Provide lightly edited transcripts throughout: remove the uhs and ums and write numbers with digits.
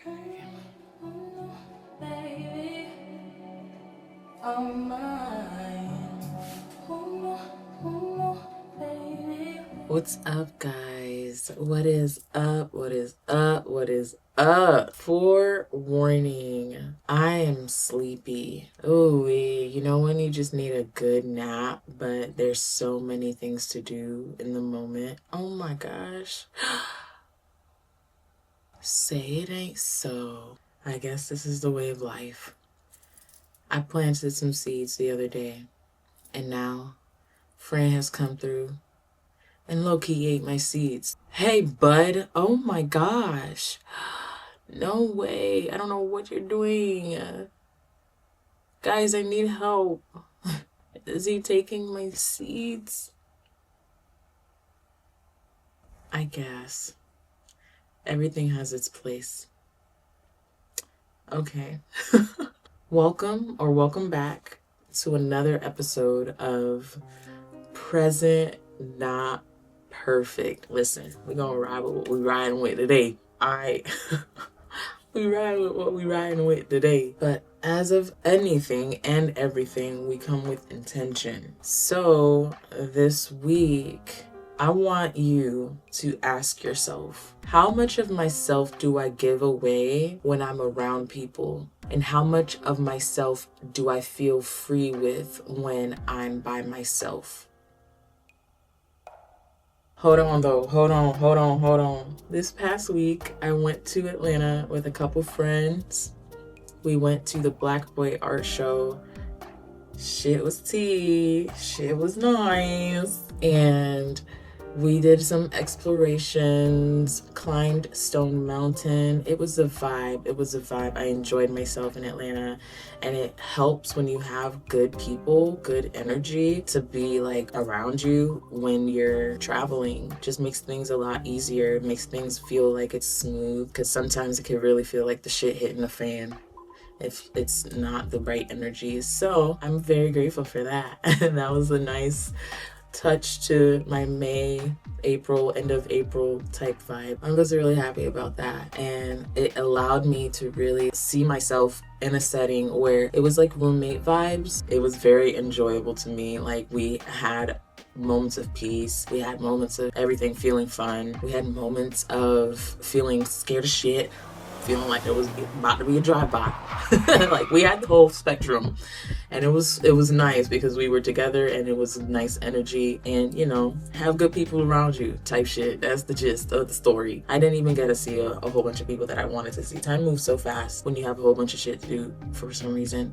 Okay. Oh, baby. Oh, mine. Oh, baby. What's up, guys? What is up? What is up? What is up? Forewarning, I am sleepy. Ooh, you know when you just need a good nap, but there's so many things to do in the moment. Oh my gosh. Say it ain't so. I guess this is the way of life. I planted some seeds the other day, and now Fran has come through and low-key ate my seeds. Hey, bud. Oh my gosh. No way. I don't know what you're doing. Guys, I need help. Is he taking my seeds? I guess. Everything has its place. Okay. Welcome back to another episode of Present Not Perfect. Listen, we're gonna ride with what we riding with today. We ride with what we riding with today. But as of anything and everything, we come with intention. So this week, I want you to ask yourself, how much of myself do I give away when I'm around people? And how much of myself do I feel free with when I'm by myself? Hold on. This past week, I went to Atlanta with a couple friends. We went to the Black Boy Art Show. Shit was tea. Shit was nice. And we did some explorations, climbed Stone Mountain. It was a vibe. I enjoyed myself in Atlanta. And it helps when you have good people, good energy to be like around you when you're traveling. Just makes things a lot easier. It makes things feel like it's smooth. Because sometimes it can really feel like the shit hitting the fan if it's not the right energy. So I'm very grateful for that. And that was a nice touch to my end of April type vibe. I was really happy about that, and it allowed me to really see myself in a setting where it was like roommate vibes. It was very enjoyable to me. Like, we had moments of peace, we had moments of everything feeling fun, we had moments of feeling scared of shit, feeling like it was about to be a drive-by. Like, we had the whole spectrum, and it was nice because we were together and it was nice energy, and have good people around you type shit. That's the gist of the story. I didn't even get to see a whole bunch of people that I wanted to see. Time moves so fast when you have a whole bunch of shit to do for some reason.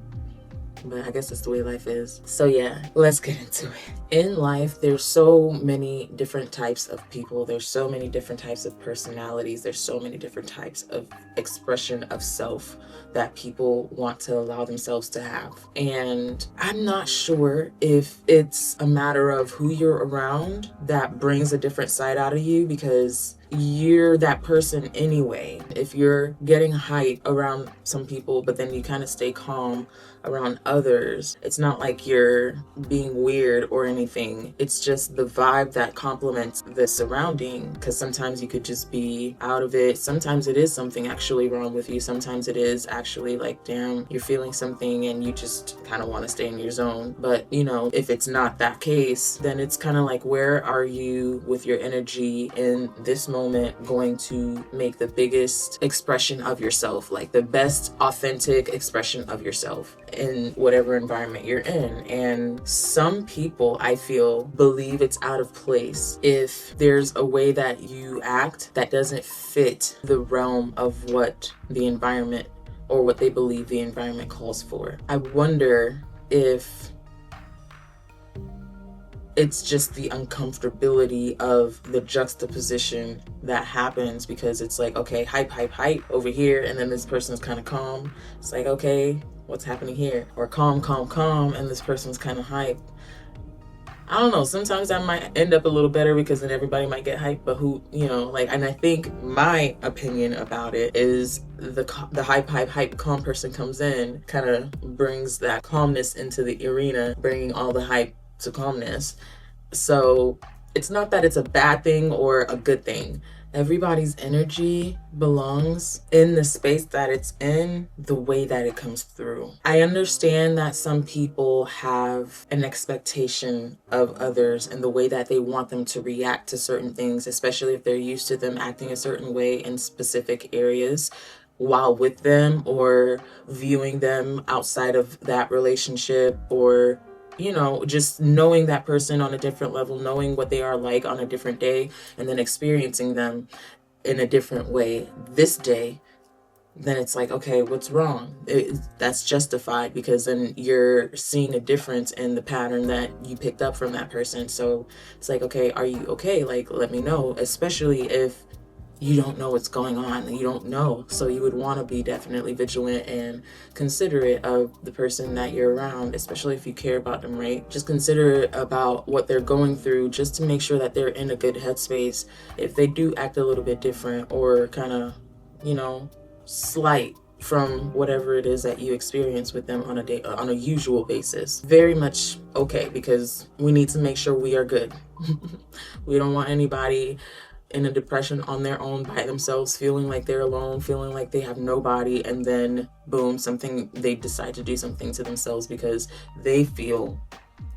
But I guess that's the way life is. So yeah, let's get into it. In life, there's so many different types of people. There's so many different types of personalities. There's so many different types of expression of self that people want to allow themselves to have. And I'm not sure if it's a matter of who you're around that brings a different side out of you, because you're that person anyway. If you're getting hype around some people, but then you kind of stay calm around others, it's not like you're being weird or anything. It's just the vibe that complements the surrounding, because sometimes you could just be out of it. Sometimes it is something actually wrong with you. Sometimes it is actually like, damn, you're feeling something and you just kind of want to stay in your zone. But if it's not that case, then it's kind of like, where are you with your energy in this moment going to make the biggest expression of yourself, like the best authentic expression of yourself in whatever environment you're in? And some people, I feel, believe it's out of place if there's a way that you act that doesn't fit the realm of what the environment or what they believe the environment calls for. I wonder if it's just the uncomfortability of the juxtaposition that happens, because it's like, okay, hype over here, and then this person's kind of calm. It's like, okay, what's happening here? Or calm, and this person's kind of hype. I don't know. Sometimes that might end up a little better, because then everybody might get hyped. But and I think my opinion about it is the hype calm person comes in, kind of brings that calmness into the arena, bringing all the hype to calmness. So it's not that it's a bad thing or a good thing. Everybody's energy belongs in the space that it's in, the way that it comes through. I understand that some people have an expectation of others and the way that they want them to react to certain things, especially if they're used to them acting a certain way in specific areas while with them, or viewing them outside of that relationship, or just knowing that person on a different level, knowing what they are like on a different day, and then experiencing them in a different way this day. Then it's like, okay, what's wrong? That's justified, because then you're seeing a difference in the pattern that you picked up from that person. So it's like, okay, are you okay? Like, let me know, especially if you don't know what's going on. You don't know. So you would want to be definitely vigilant and considerate of the person that you're around, especially if you care about them, right? Just considerate about what they're going through, just to make sure that they're in a good headspace. If they do act a little bit different, or kind of, slight from whatever it is that you experience with them on a usual basis, very much okay, because we need to make sure we are good. We don't want anybody in a depression on their own by themselves, feeling like they're alone, feeling like they have nobody, and then boom, they decide to do something to themselves because they feel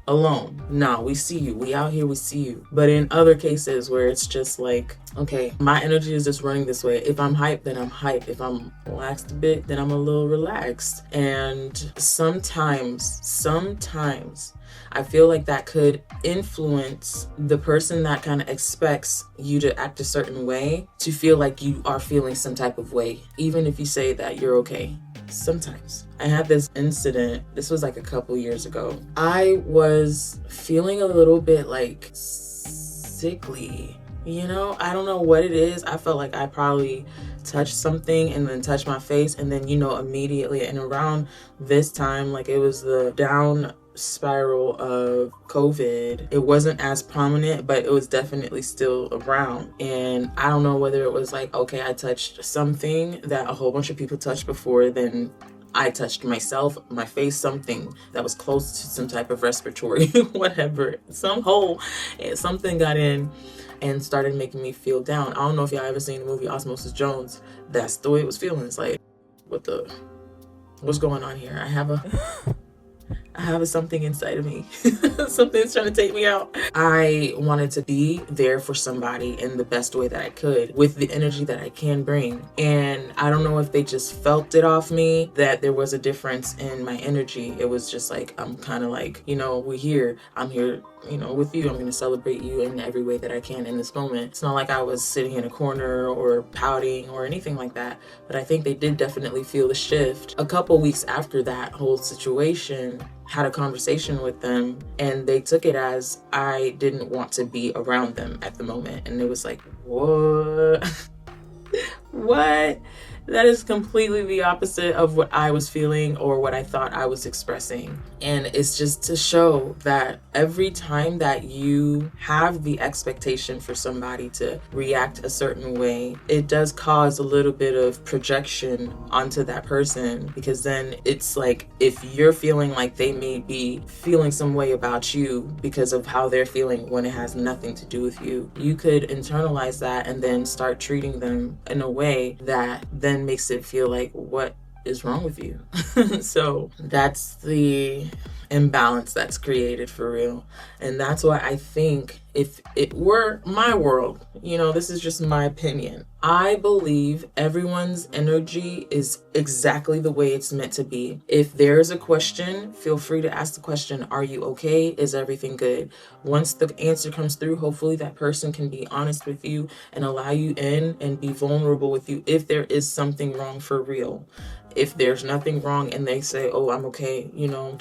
alone. No, we see you. We out here, we see you. But in other cases where it's just like, okay, my energy is just running this way. If I'm hyped, then I'm hyped. If I'm relaxed a bit, then I'm a little relaxed. And sometimes I feel like that could influence the person that kind of expects you to act a certain way to feel like you are feeling some type of way, even if you say that you're okay. Sometimes. I had this incident, this was like a couple years ago. I was feeling a little bit like sickly, I don't know what it is. I felt like I probably touched something and then touched my face, and then immediately, and around this time, like, it was the down spiral of COVID. It wasn't as prominent, but it was definitely still around. And I don't know whether it was like, okay, I touched something that a whole bunch of people touched before, then I touched myself, my face, something that was close to some type of respiratory, whatever, some hole, and something got in and started making me feel down. I don't know if y'all ever seen the movie Osmosis Jones. That's the way it was feeling. It's like, what's going on here? I have something inside of me. Something's trying to take me out. I wanted to be there for somebody in the best way that I could, with the energy that I can bring. And I don't know if they just felt it off me, that there was a difference in my energy. It was just like, I'm kind of like, we're here. I'm here, with you. I'm going to celebrate you in every way that I can in this moment. It's not like I was sitting in a corner or pouting or anything like that. But I think they did definitely feel the shift. A couple weeks after that whole situation, had a conversation with them, and they took it as I didn't want to be around them at the moment. And it was like, what? What? That is completely the opposite of what I was feeling or what I thought I was expressing. And it's just to show that every time that you have the expectation for somebody to react a certain way, it does cause a little bit of projection onto that person, because then it's like, if you're feeling like they may be feeling some way about you because of how they're feeling when it has nothing to do with you, you could internalize that and then start treating them in a way that then makes it feel like, what is wrong with you? So that's the imbalance that's created, for real. And that's why I think, if it were my world, this is just my opinion, I believe everyone's energy is exactly the way it's meant to be. If there's a question, feel free to ask the question, are you okay? Is everything good? Once the answer comes through, hopefully that person can be honest with you and allow you in and be vulnerable with you if there is something wrong, for real. If there's nothing wrong and they say, oh, I'm okay, let's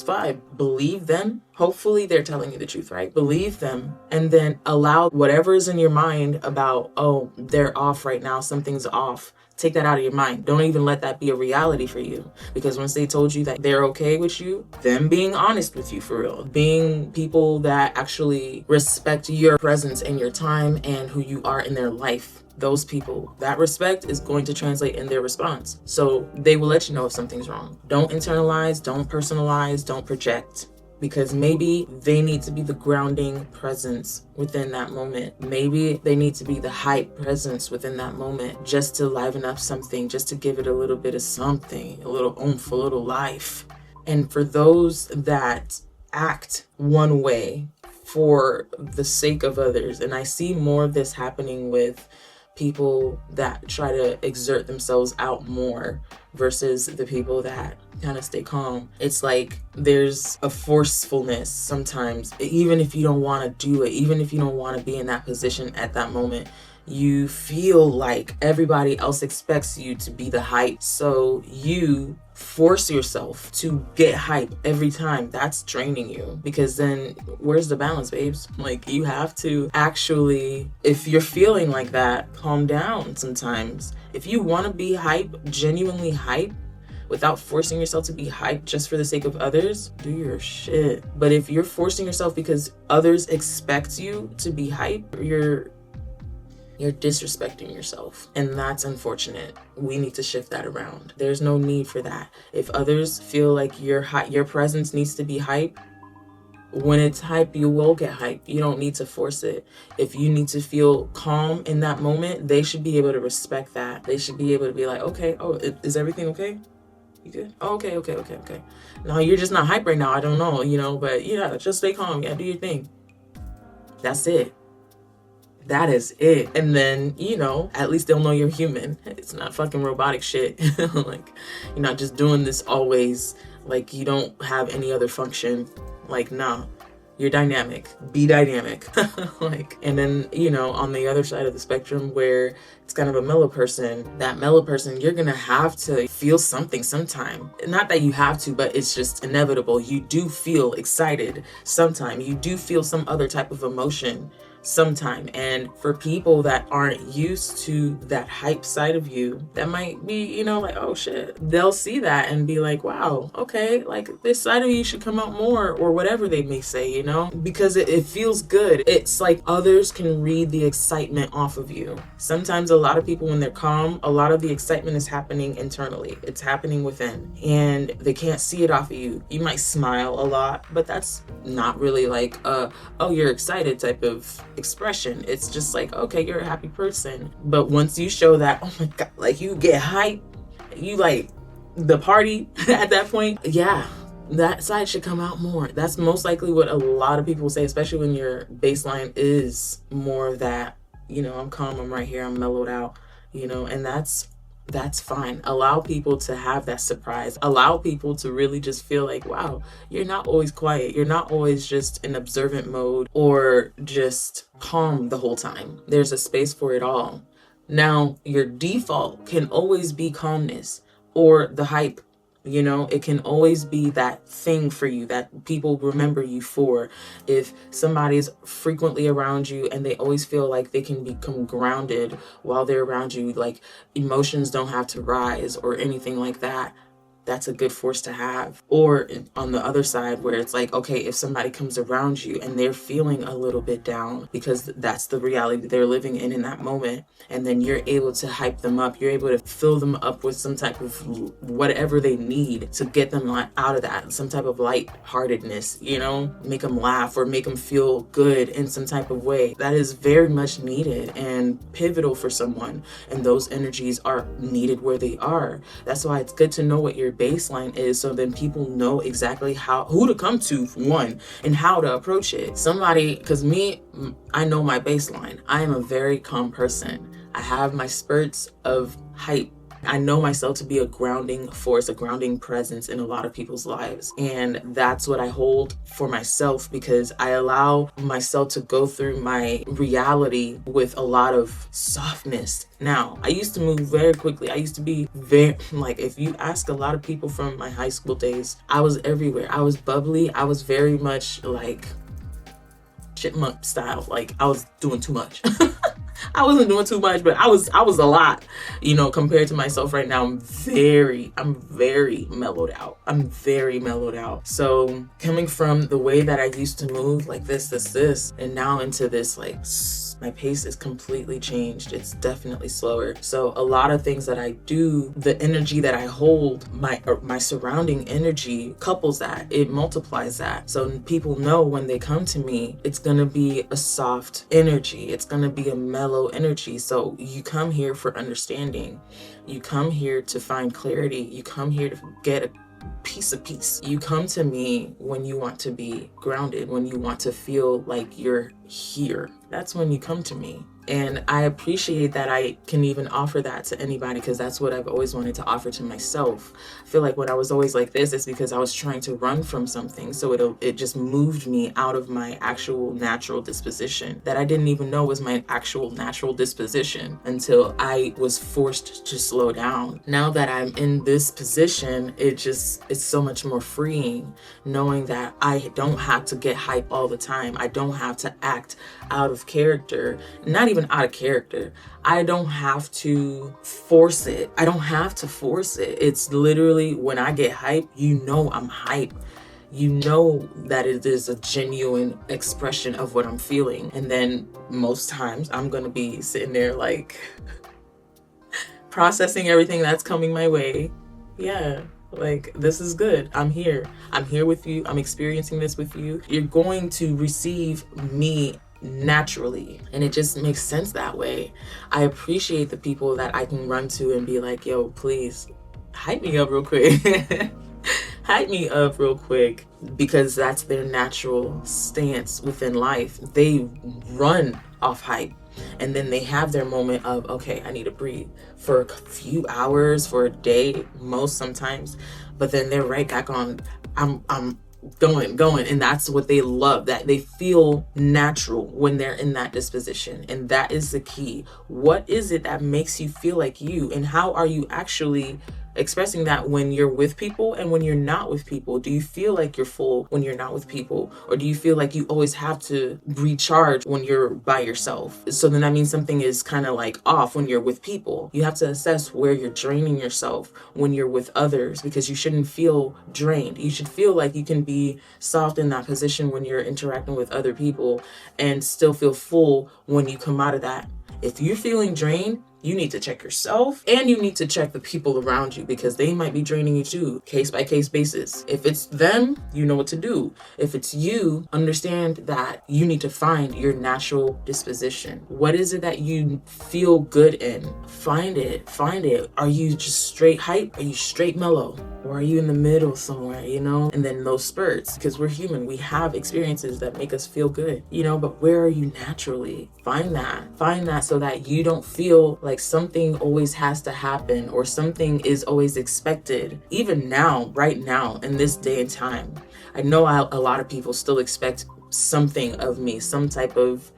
vibe. Believe them. Hopefully they're telling you the truth, right? Believe them, and then allow whatever is in your mind about, oh, they're off right now, something's off. Take that out of your mind. Don't even let that be a reality for you. Because once they told you that they're okay with you, them being honest with you, for real, being people that actually respect your presence and your time and who you are in their life, those people, that respect is going to translate in their response. So they will let you know if something's wrong. Don't internalize, don't personalize, don't project. because maybe they need to be the grounding presence within that moment. Maybe they need to be the hype presence within that moment, just to liven up something, just to give it a little bit of something, a little oomph, a little life. And for those that act one way for the sake of others, and I see more of this happening with people that try to exert themselves out more versus the people that kind of stay calm. It's like there's a forcefulness sometimes, even if you don't want to do it, even if you don't want to be in that position at that moment. You feel like everybody else expects you to be the hype, so you force yourself to get hype every time. That's draining you, because then where's the balance, babes? Like, you have to actually, if you're feeling like that, calm down sometimes. If you want to be hype, genuinely hype, without forcing yourself to be hype just for the sake of others, do your shit. But if you're forcing yourself because others expect you to be hype, you're disrespecting yourself, and that's unfortunate. We need to shift that around. There's no need for that. If others feel like your presence needs to be hype, when it's hype, you will get hype. You don't need to force it. If you need to feel calm in that moment, they should be able to respect that. They should be able to be like, okay, oh, is everything okay? You good? Oh, okay. No, you're just not hype right now. I don't know, but yeah, just stay calm. Yeah, do your thing. That's it. That is it. And then, at least they'll know you're human. It's not fucking robotic shit. Like, you're not just doing this always like you don't have any other function. Like, nah, you're dynamic. Be dynamic. And then, on the other side of the spectrum where it's kind of a mellow person, that mellow person, you're gonna have to feel something sometime. Not that you have to, but it's just inevitable. You do feel excited sometime. You do feel some other type of emotion sometime. And for people that aren't used to that hype side of you, that might be, like, oh shit, they'll see that and be like, wow, okay, like this side of you should come out more, or whatever they may say, because it feels good. It's like others can read the excitement off of you. Sometimes a lot of people, when they're calm, a lot of the excitement is happening internally. It's happening within, and they can't see it off of you. You might smile a lot, but that's not really like oh, you're excited type of expression. It's just like, okay, you're a happy person. But once you show that, oh my god, like you get hype, you like the party at that point, yeah, that side should come out more. That's most likely what a lot of people say, especially when your baseline is more of that, I'm calm, I'm right here, I'm mellowed out, and that's fine. Allow people to have that surprise. Allow people to really just feel like, wow, you're not always quiet. You're not always just in observant mode or just calm the whole time. There's a space for it all. Now, your default can always be calmness or the hype. It can always be that thing for you that people remember you for. If somebody's frequently around you and they always feel like they can become grounded while they're around you, like emotions don't have to rise or anything like that, that's a good force to have. Or on the other side where it's like, okay, if somebody comes around you and they're feeling a little bit down because that's the reality they're living in that moment, and then you're able to hype them up, you're able to fill them up with some type of whatever they need to get them out of that, some type of lightheartedness, make them laugh or make them feel good in some type of way. That is very much needed and pivotal for someone, and those energies are needed where they are. That's why it's good to know what your baseline is, so then people know exactly who to come to, one, and how to approach it. Because I know my baseline. I am a very calm person. I have my spurts of hype. I know myself to be a grounding force, a grounding presence in a lot of people's lives. And that's what I hold for myself, because I allow myself to go through my reality with a lot of softness. Now, I used to move very quickly. I used to be very, if you ask a lot of people from my high school days, I was everywhere. I was bubbly. I was very much like chipmunk style. Like, I was doing too much. I wasn't doing too much, but I was a lot, compared to myself right now. I'm very mellowed out. I'm very mellowed out. So coming from the way that I used to move, like this, and now into this like My pace is completely changed. It's definitely slower. So a lot of things that I do, the energy that I hold, my surrounding energy couples that, it multiplies that. So people know when they come to me, it's gonna be a soft energy. It's gonna be a mellow energy. So you come here for understanding. You come here to find clarity. You come here to get a piece of peace. You come to me when you want to be grounded, when you want to feel like you're here. That's when you come to me. And I appreciate that I can even offer that to anybody, because that's what I've always wanted to offer to myself. I feel like when I was always like this, it's because I was trying to run from something. So it just moved me out of my actual natural disposition that I didn't even know was my actual natural disposition until I was forced to slow down. Now that I'm in this position, it's so much more freeing, knowing that I don't have to get hype all the time. I don't have to act out of character, not even out of character. I don't have to force it. I don't have to force it. It's literally when I get hype, you know I'm hype. You know that it is a genuine expression of what I'm feeling. And then most times I'm going to be sitting there like processing everything that's coming my way. Yeah. Like, this is good. I'm here. I'm here with you. I'm experiencing this with you. You're going to receive me naturally, and it just makes sense that way. I appreciate the people that I can run to and be like, yo, please hype me up real quick. Hype me up real quick, because that's their natural stance within life. They run off hype, and then they have their moment of, okay, I need to breathe for a few hours, for a day, most sometimes, but then they're right back on, I'm going, and that's what they love, that they feel natural when they're in that disposition. And that is the key. What is it that makes you feel like you, and how are you actually expressing that when you're with people and when you're not with people? Do you feel like you're full when you're not with people, or do you feel like you always have to recharge when you're by yourself? So then that means something is kind of like off when you're with people. You have to assess where you're draining yourself when you're with others, because you shouldn't feel drained. You should feel like you can be soft in that position when you're interacting with other people and still feel full when you come out of that. If you're feeling drained, you need to check yourself, and you need to check the people around you, because they might be draining you too, case by case basis. If it's them, you know what to do. If it's you, understand that you need to find your natural disposition. What is it that you feel good in? Find it. Are you just straight hype? Are you straight mellow? Or are you in the middle somewhere, And then those spurts, because we're human, we have experiences that make us feel good, but where are you naturally? Find that so that you don't feel like something always has to happen or something is always expected. Even now, right now, in this day and time, I know a lot of people still expect something of me, some type of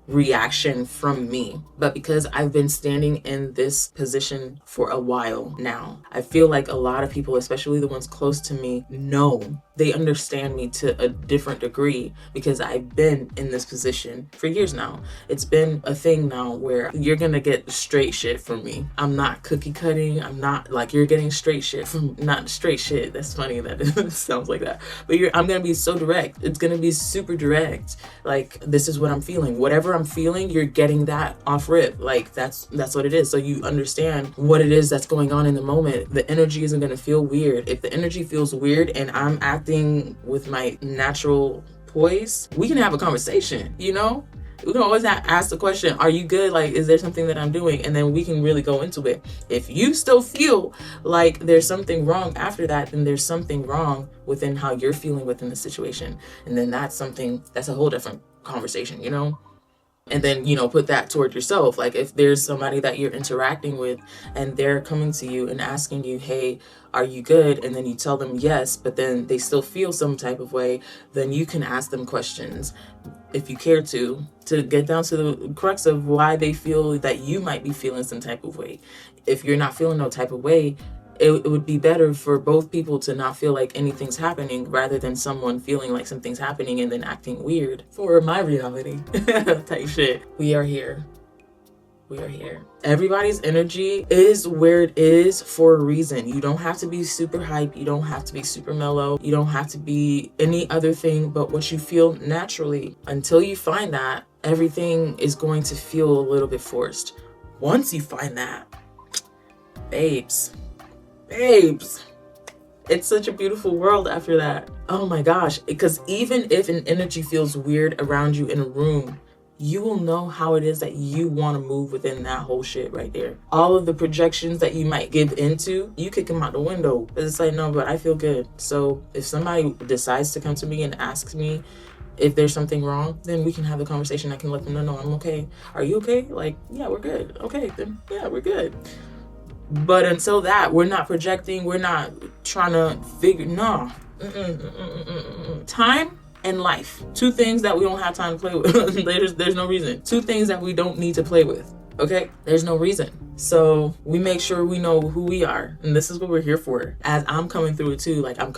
reaction from me. But because I've been standing in this position for a while now, I feel like a lot of people, especially the ones close to me, know. They understand me to a different degree, because I've been in this position for years now. It's been a thing now where you're gonna get straight shit from me. I'm not cookie cutting. I'm not like, you're getting straight shit from, not straight shit. That's funny that it sounds like that. But I'm gonna be so direct. It's gonna be super direct. Like, this is what I'm feeling. Whatever I'm feeling, you're getting that off rip. Like, that's what it is. So you understand what it is that's going on in the moment. The energy isn't gonna feel weird. If the energy feels weird and I'm acting with my natural poise, we can have a conversation, We can always ask the question, are you good? Like, is there something that I'm doing? And then we can really go into it. If you still feel like there's something wrong after that, then there's something wrong within how you're feeling within the situation. And then that's a whole different conversation, And then, put that toward yourself. Like, if there's somebody that you're interacting with and they're coming to you and asking you, hey, are you good? And then you tell them yes, but then they still feel some type of way, then you can ask them questions, if you care to get down to the crux of why they feel that you might be feeling some type of way. If you're not feeling no type of way, it would be better for both people to not feel like anything's happening, rather than someone feeling like something's happening and then acting weird for my reality type shit. We are here. Everybody's energy is where it is for a reason. You don't have to be super hype. You don't have to be super mellow. You don't have to be any other thing but what you feel naturally. Until you find that, everything is going to feel a little bit forced. Once you find that, babes, it's such a beautiful world after that. Oh my gosh. Because even if an energy feels weird around you in a room, you will know how it is that you want to move within that whole shit right there. All of the projections that you might give into, you kick them out the window. It's like, no, but I feel good. So if somebody decides to come to me and asks me if there's something wrong, then we can have a conversation. I can let them know, no, I'm okay. Are you okay? Like, yeah, we're good. Okay, then yeah, we're good. But until that, we're not projecting. We're not trying to figure, no. Time and life. Two things that we don't have time to play with. there's no reason. Two things that we don't need to play with. Okay? There's no reason. So we make sure we know who we are. And this is what we're here for. As I'm coming through it too. Like I'm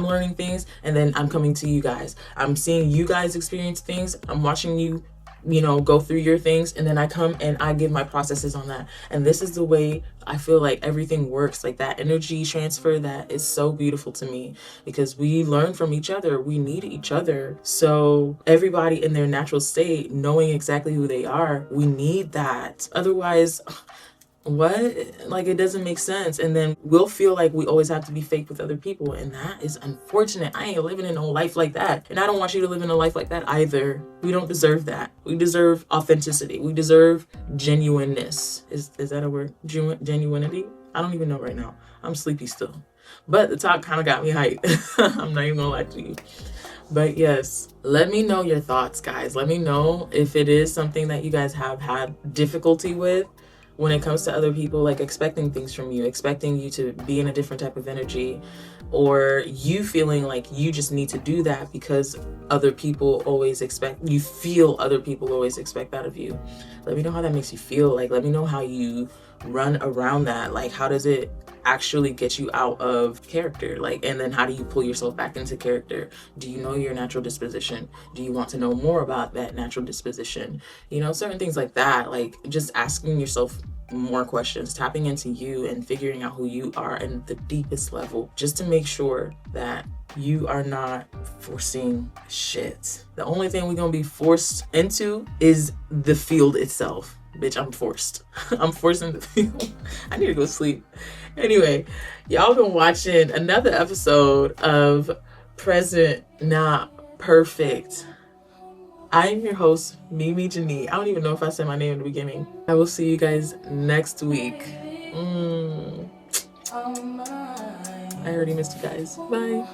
learning things, and then I'm coming to you guys. I'm seeing you guys experience things. I'm watching you go through your things, and then I come and I give my processes on that. And this is the way I feel like everything works. Like that energy transfer, that is so beautiful to me, because we learn from each other. We need each other. So everybody in their natural state, knowing exactly who they are, we need that. Otherwise, what? Like, it doesn't make sense. And then we'll feel like we always have to be fake with other people, and that is unfortunate. I ain't living in a life like that, and I don't want you to live in a life like that either. We don't deserve that. We deserve authenticity. We deserve genuineness. Is that a word? Genuinity? I don't even know right now. I'm sleepy still, but the talk kind of got me hyped. I'm not even gonna lie to you. But yes, let me know your thoughts, guys. Let me know if it is something that you guys have had difficulty with when it comes to other people, like expecting things from you, expecting you to be in a different type of energy, or you feeling like you just need to do that because other people always expect that of you. Let me know how that makes you feel. Like, let me know how you run around that. Like, how does it actually get you out of character? Like, and then how do you pull yourself back into character? Do you know your natural disposition? Do you want to know more about that natural disposition? Certain things like that. Like, just asking yourself more questions, tapping into you and figuring out who you are in the deepest level, just to make sure that you are not forcing shit. The only thing we're gonna be forced into is the field itself. Bitch, I'm forced. I'm forcing the field. I need to go sleep. Anyway, y'all been watching another episode of Present Not Perfect. I am your host, Mimi Jeanite. I don't even know if I said my name in the beginning. I will see you guys next week. I already missed you guys. Bye.